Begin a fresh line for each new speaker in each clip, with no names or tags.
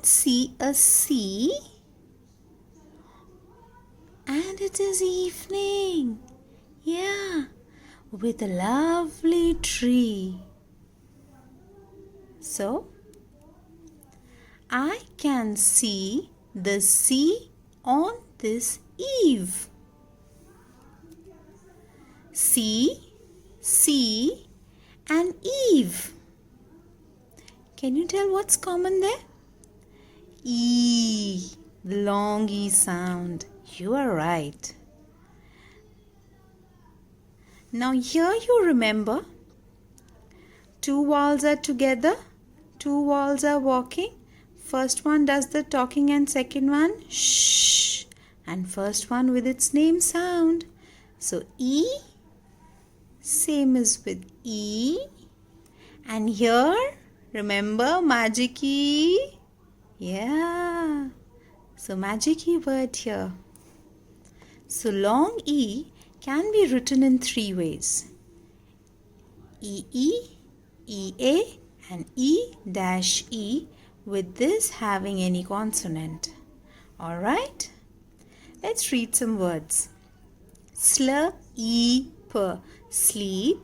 let's see a sea. And it is evening. Yeah, with a lovely tree. So, I can see the sea on this eve. Sea, sea, and eve. Can you tell what's common there? E, the long E sound. You are right. Now here you remember, two walls are together, two walls are walking. First one does the talking and second one shh, and first one with its name sound. So E, same is with E, and here remember magic E. Yeah, so magic E word here. So long E can be written in three ways: EE, EA, and E-E, with this having any consonant. Alright, let's read some words. Sleep, sleep.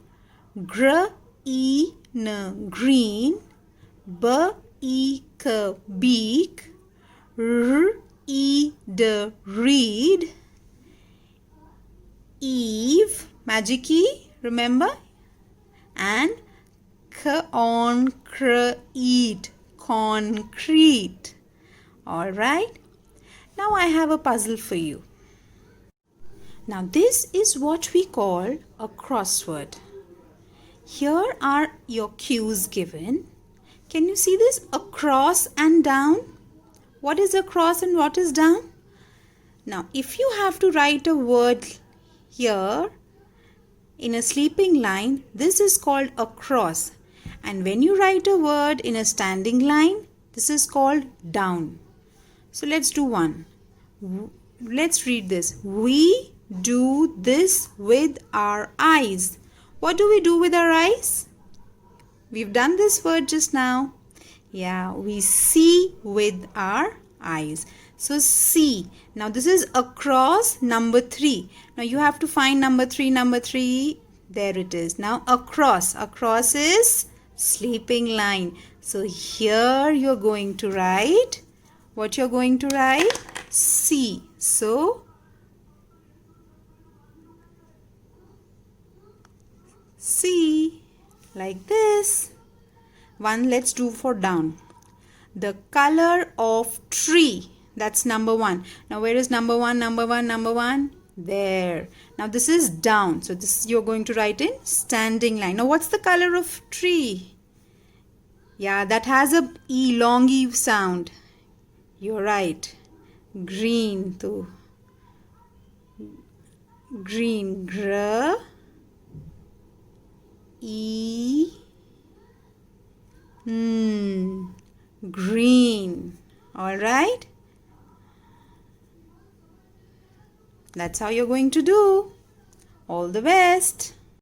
Green, green. Beak, beak. Read, read. Eve, magic E, remember? And concrete, concrete. Alright, now I have a puzzle for you. Now this is what we call a crossword. Here are your cues given. Can you see this? Across and down. What is across and what is down? Now if you have to write a word here in a sleeping line, this is called across. And when you write a word in a standing line, this is called down. So let's do one. Let's read this. We do this with our eyes. What do we do with our eyes? We've done this word just now. Yeah, we see with our eyes. So see. Now this is across, number 3. Now you have to find number 3, number 3. There it is. Now across. Across is sleeping line. So here you're going to write. What you're going to write? See. So see. Like this. One, let's do for down. The color of tree. That's number 1. Now where is number 1, number 1, number 1? There. Now this is down. So this you're going to write in standing line. Now what's the color of tree? Yeah, that has a E, long E sound. You're right. Green too. Green. Gr. E. Green. Alright. That's how you're going to do. All the best.